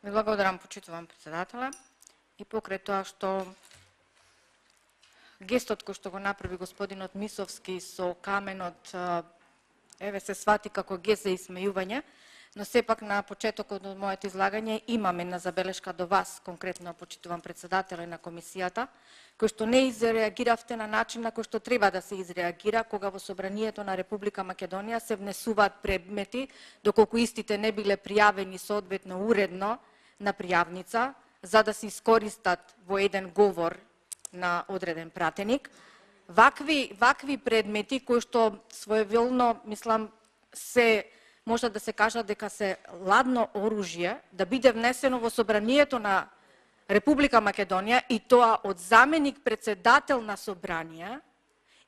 Ви благодарам, почитувам председателя. И покрај тоа што гестот кој што го направи господинот Мисовски со каменот, еве се свати како гест за исмејување, но сепак на почетокот од моето излагање имам една забелешка до вас, конкретно почитувам председателя на комисијата, кој што не изреагиравте на начин на кој што треба да се изреагира кога во Собранието на Република Македонија се внесуваат предмети, доколку истите не биле пријавени соодветно уредно на пријавница, за да се искористат во еден говор на одреден пратеник. Вакви предмети кои што своеволно, мислам, се може да се кажа дека се ладно оружје, да биде внесено во Собранието на Република Македонија и тоа од заменик председател на Собрание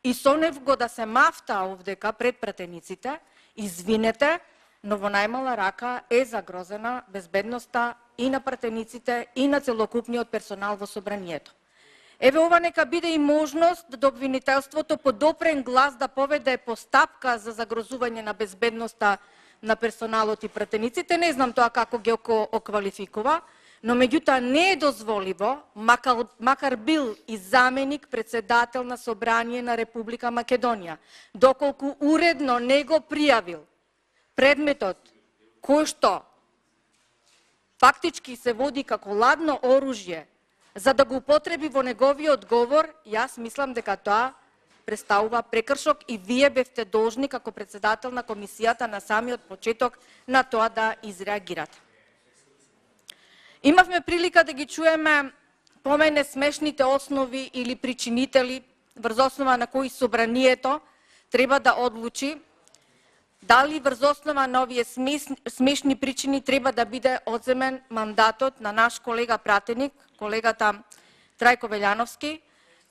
и со нив го да се мафта овдека пред пратениците, извинете, но во најмала рака е загрозена безбедноста и на пратениците и на целокупниот персонал во Собранието. Еве ова нека биде и можност да обвинителството подопрен глас да поведе постапка за загрозување на безбедноста на персоналот и пратениците. Не знам тоа како ги оквалификува, но меѓутоа не е дозволиво, макар бил и заменик председател на Собрание на Република Македонија, доколку уредно не го пријавил предметот кој што фактички се води како ладно оружје за да го употреби во неговиот говор, јас мислам дека тоа представува прекршок и вие бевте должни како председател на комисијата на самиот почеток на тоа да изреагирате. Имавме прилика да ги чуеме помене смешните основи или причинители врз основа на кои Собранието треба да одлучи дали врз основа на овие смешни причини треба да биде одземен мандатот на наш колега пратеник, колегата Трајко Велјановски,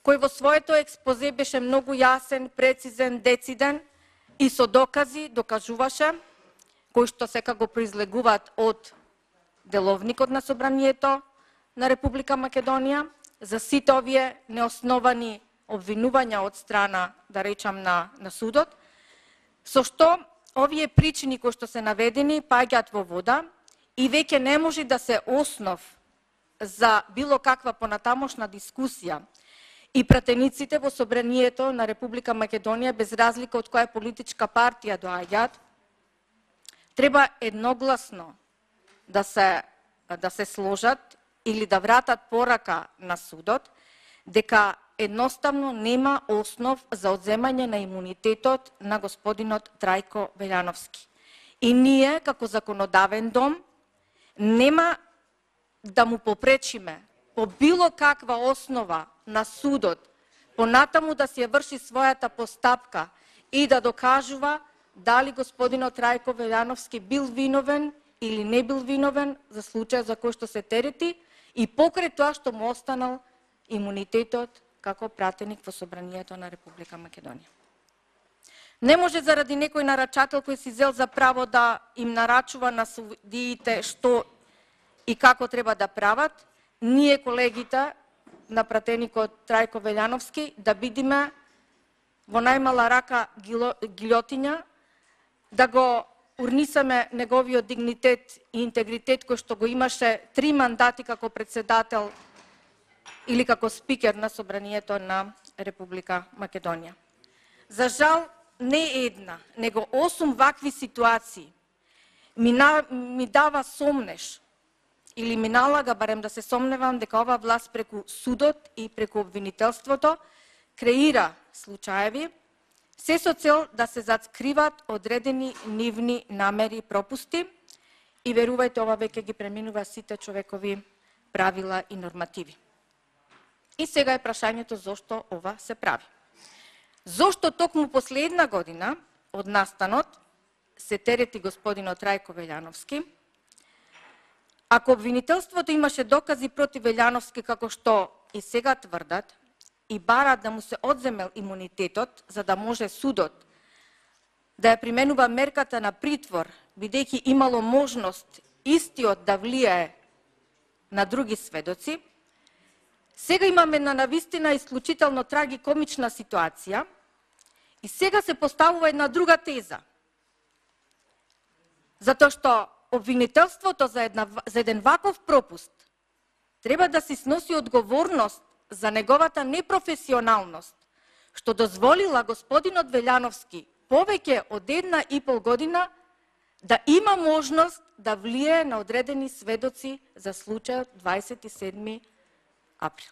кој во своето експозе беше многу јасен, прецизен, дециден и со докази докажуваше, кои што сека го произлегуваат од деловникот на Собранието на Република Македонија, за сите овие неосновани обвинувања од страна, да речам, на судот, со што овие причини кои што се наведени паѓаат во вода и веќе не може да се основ за било каква понатамошна дискусија и пратениците во Собранието на Република Македонија, без разлика од која политичка партија доаѓаат, треба едногласно да се сложат или да вратат порака на судот дека едноставно нема основ за одземање на имунитетот на господинот Трајко Велјановски. И ние, како законодавен дом, нема да му попречиме по било каква основа на судот понатаму да се врши својата постапка и да докажува дали господинот Трајко Велјановски бил виновен или не бил виновен за случај за кој што се терети и покрај тоа што му останал имунитетот како пратеник во Собранието на Република Македонија. Не може заради некој нарачател кој си зел за право да им нарачува на судиите што и како треба да прават, ние колегите на пратеникот Трајко Велјановски да бидиме во најмала рака гилјотиња, да го урнисаме неговиот дигнитет и интегритет кој што го имаше 3 мандати како председател или како спикер на Собранието на Република Македонија. За жал, не една, него 8 вакви ситуации ми дава сомнеш или ми налага барем да се сомневам дека ова власт преку судот и преку обвинителството креира случаеви се со цел да се заскриват одредени нивни намери и пропусти и верувајте, ова веќе ги преминува сите човекови правила и нормативи. И сега е прашањето зошто ова се прави. Зошто токму последна година од настанот се терети господинот Трајко Велјановски, ако обвинителството имаше докази против Велјановски како што и сега тврдат и барат да му се одземел имунитетот за да може судот да ја применува мерката на притвор, бидејќи имало можност истиот да влијае на други сведоци, сега имаме на навистина исклучително трагикомична ситуација и сега се поставува една друга теза. Затоа што обвинителството за еден ваков пропуст треба да си сноси одговорност за неговата непрофесионалност, што дозволила господинот Велјановски повеќе од 1,5 година да има можност да влие на одредени сведоци за случајот 27. април.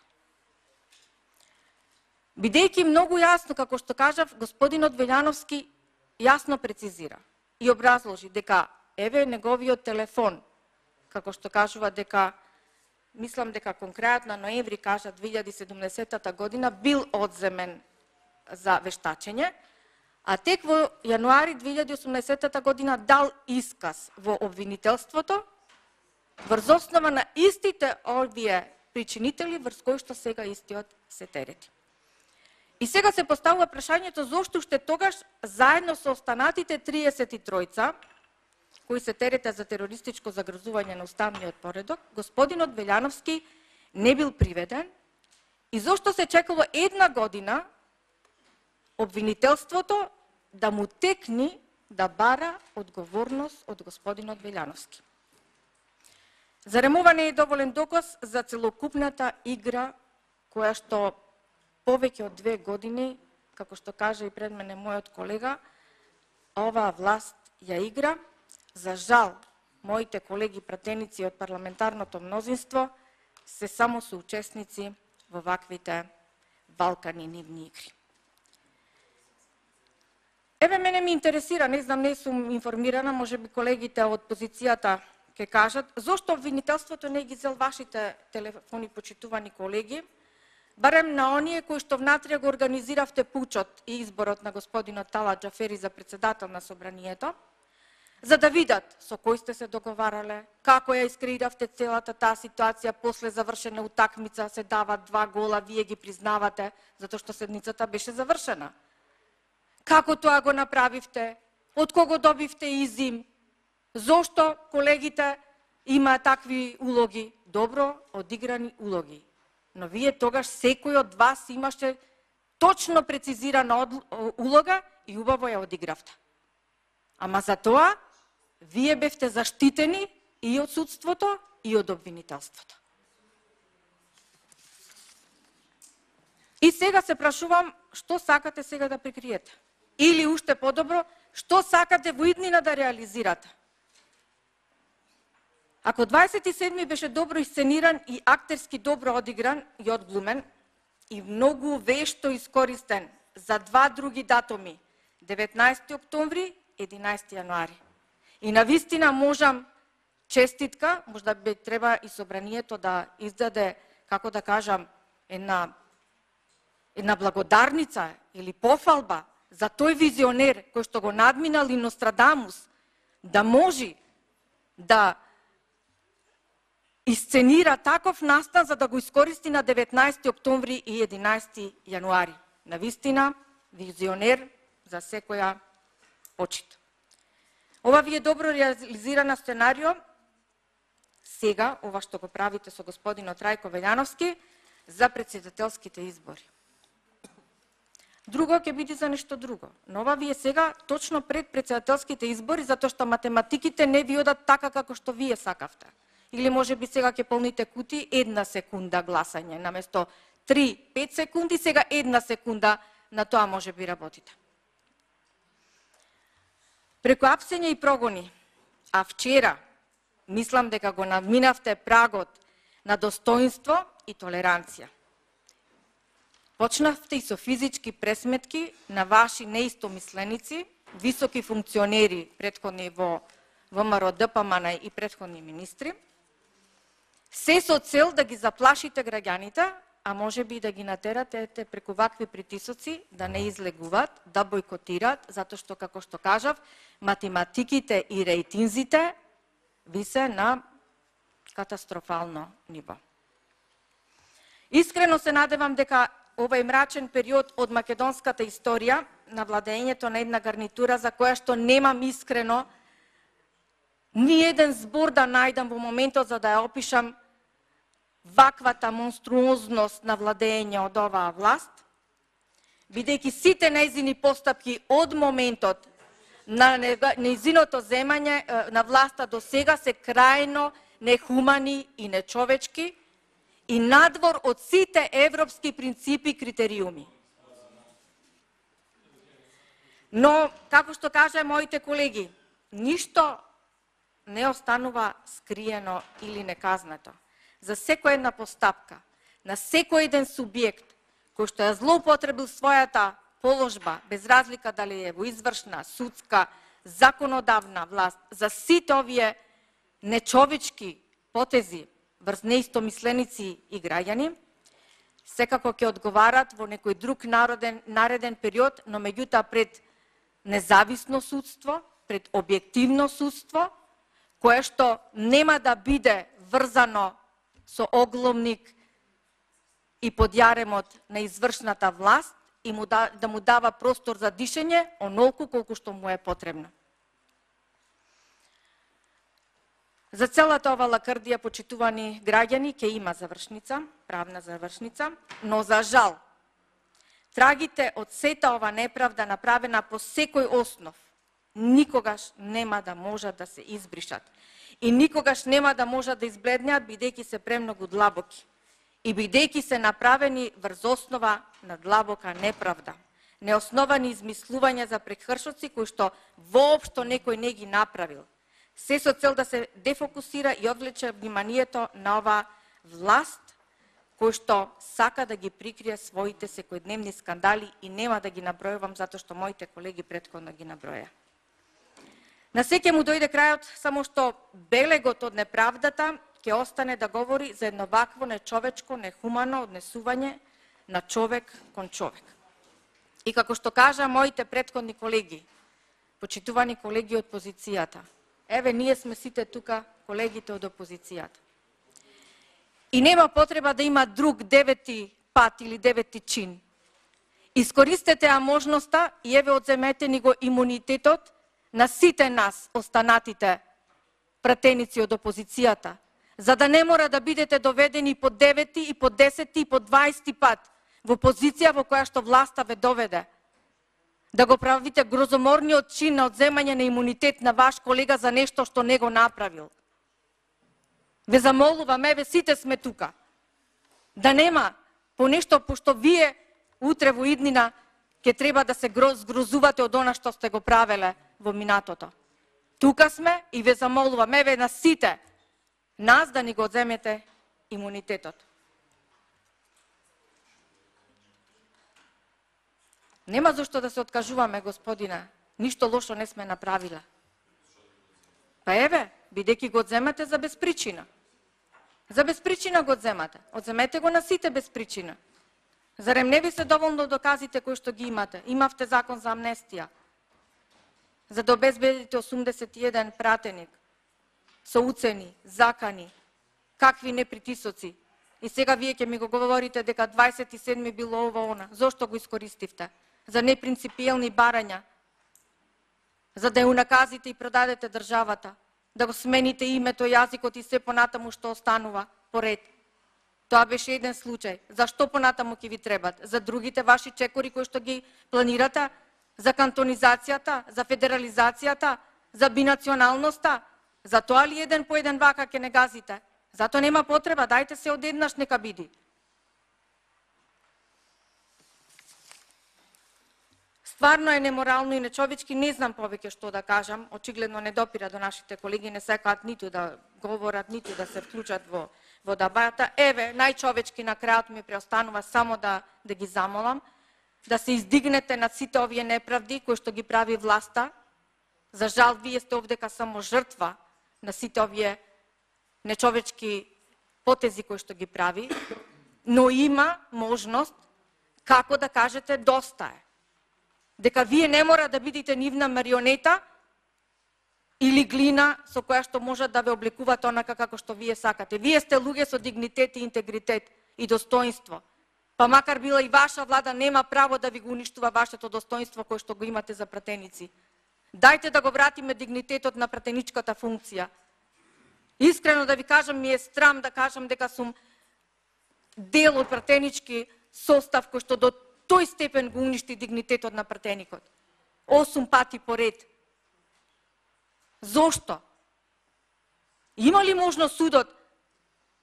Бидејќи многу јасно, како што кажав, господинот Велјановски јасно прецизира и образложи дека еве неговиот телефон, како што кажува дека, мислам дека кон крајот на ноември, кажа 2017 година, бил одземен за вештачење, а тек во јануари 2018 година дал исказ во обвинителството врз основа на истите овие причинители врз кои што сега истиот се терети. И сега се поставува прашањето зошто уште тогаш, заедно со останатите 33 кои се терета за терористичко загрозување на уставниот поредок, господинот Велјановски не бил приведен и зошто се чекало 1 година обвинителството да му текни да бара одговорност од господинот Велјановски. Зарем ова не е доволен доказ за целокупната игра која што повеќе од 2 години, како што кажа и пред мене мојот колега, оваа власт ја игра. За жал, моите колеги пратеници од парламентарното мнозинство се само соучесници во ваквите валкани нивни игри. Еве мене ми интересира, не знам, не сум информирана, можеби колегите од позицијата ќе кажат, зошто обвинителството не ги зел вашите телефони, почитувани колеги, барем на оние кои што внатре го организиравте пучот и изборот на господинот Талат Џафери за председател на собранието, за да видат со кој сте се договарале, како ја искреиравте целата таа ситуација, после завршена утакмица се дават 2 гола, вие ги признавате, затоа што седницата беше завршена. Како тоа го направивте? Од кого добивте изим? Зошто колегите имаат такви улоги? Добро одиграни улоги. Но вие тогаш секој од вас имаше точно прецизирана улога и убаво ја одигравте. Ама за тоа вие бевте заштитени и од судството, и од обвинителството. И сега се прашувам, што сакате сега да прикриете? Или уште подобро, што сакате во иднина да реализирате? Ако 27. беше добро исцениран и актерски добро одигран и одглумен, и многу вешто искористен за 2 други датуми, 19. октомври, 11. јануари. И навистина можам честитка, можда би треба и собранието да издаде, како да кажам, една благодарница или пофалба за тој визионер кој што го надминал и Нострадамус, да може да исценира таков настан за да го искористи на 19. октомври и 11. јануари. Навистина, визионер за секоја почит. Ова ви е добро реализирана сценарио, сега, ова што го правите со господинот Трајко Велјановски, за председателските избори. Друго ќе биде за нешто друго. Но ова ви е сега точно пред председателските избори, затоа што математиките не ви одат така како што вие сакавте. Или може би сега ќе полните кути 1 секунда гласање, наместо 3-5 секунди, сега 1 секунда, на тоа може би работите. Преку апсење и прогони, а вчера, мислам дека го надминавте прагот на достоинство и толеранција. Почнавте и со физички пресметки на ваши неистомисленици, високи функционери претходни во ВМРО ДПМН и претходни министри, се со цел да ги заплашите граѓаните, а може би да ги натерате преку вакви притисоци да не излегуваат, да бойкотираат, затоа што, како што кажав, математиките и рейтинзите висе на катастрофално ниво. Искрено се надевам дека овој мрачен период од македонската историја на владењето на една гарнитура за која што немам искрено ни еден збор да најдам во моментот за да ја опишам ваквата монструозност на владење од оваа власт, бидејќи сите нејзини постапки од моментот на нејзиното земање на власта до сега се крајно нехумани и нечовечки и надвор од сите европски принципи и критериуми. Но, како што кажа моите колеги, ништо не останува скриено или неказнато. За секоја една постапка, на секој еден субјект кој што ја злоупотребил својата положба, без разлика дали е во извршна, судска, законодавна власт, за сите овие нечовечки потези врз неистомисленици и граѓани, секако ќе одговарат во некој друг нареден период, но меѓутоа пред независно судство, пред објективно судство, кое што нема да биде врзано со огломник и под јаремот на извршната власт и да му дава простор за дишење онолку колку што му е потребно. За целата ова лакрдија, почитувани граѓани, ќе има завршница, правна завршница, но за жал, трагите од сета ова неправда направена по секој основ, никогаш нема да можат да се избришат и никогаш нема да можат да избледнеат, бидејќи се премногу длабоки и бидејќи се направени врз основа на длабока неправда, неосновани измислувања за прекршоци кои што воопшто некој не ги направил, се со цел да се дефокусира и одвлече вниманието на ова власт, кој што сака да ги прикрие своите секојдневни скандали и нема да ги набројувам затоа што моите колеги претходно ги наброја. На секој му дојде крајот, само што белегот од неправдата ќе остане да говори за едно вакво нечовечко, нехумано однесување на човек кон човек. И како што кажа моите претходни колеги, почитувани колеги од опозицијата, еве ние сме сите тука колегите од опозицијата. И нема потреба да има друг девети пат или девети чин. Искористете ја можноста и еве одземете ни го имунитетот на сите нас, останатите пратеници од опозицијата, за да не мора да бидете доведени по 9 и по 10 и по 20 пат во позиција во која што власта ве доведе. Да го правите грозоморниот чин на одземање на имунитет на ваш колега за нешто што не го направил. Ве замолувам, еве сите сме тука. Да нема по нешто, пошто вие утре во иднина ќе треба да се згрозувате од она што сте го правеле во минатото. Тука сме и ве замолувам, еве на сите нас да ни го одземете имунитетот. Нема зашто да се откажуваме, господине. Ништо лошо не сме направиле. Па еве, бидејќи го одземате за безпричина. За безпричина го одземате. Одземете го на сите без причина. Зарем не ви се доволно доказите кои што ги имате? Имавте закон за амнестија. За да обезбедите 81 пратеник со уцени, закани, какви непритисоци. И сега вие ќе ми го говорите дека 27 било ова она. Зошто го искористивте? За непринципиелни барања. За да ја унаказите и продадете државата. Да го смените името, јазикот и се понатаму што останува поред. Тоа беше еден случај. Зашто понатаму ќе ви требат? За другите ваши чекори кои што ги планирате? За кантонизацијата? За федерализацијата? За бинационалноста? За тоа ли еден по еден вака ќе не газите? Зато нема потреба, дајте се одеднаш нека биди. Стварно е неморално и нечовечки, не знам повеќе што да кажам, очигледно не допира до нашите колеги, не сакаат ниту да говорат, ниту да се вклучат во дебата. Еве, најчовечки на крајот ми преостанува само да ги замолам, да се издигнете над сите овие неправди кои што ги прави власта. За жал, вие сте овдека само жртва на сите овие нечовечки потези кои што ги прави, но има можност како да кажете доста е. Дека вие не мора да бидете нивна марионета или глина со која што можат да ве облекуваат онака како што вие сакате. Вие сте луѓе со дигнитет и интегритет и достоинство. Па макар била и ваша влада, нема право да ви го уништува вашето достоинство кое што го имате за пратеници. Дајте да го вратиме дигнитетот на пратеничката функција. Искрено да ви кажам, ми е срам да кажам дека сум дел од пратенички состав кој што до тој степен го уништи дигнитетот на пратеникот. 8 пати поред. Зошто? Има ли можност судот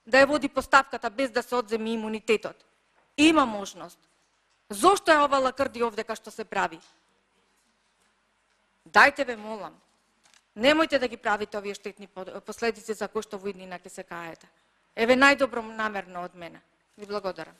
да ја води поставката без да се одземе имунитетот? Има можност. Зошто е ова лакрди овдека што се прави? Дајте ве молам. Немојте да ги правите овие штетни последици за кои што во иднина ќе се каете. Еве најдобро намерно од мене. Ви благодарам.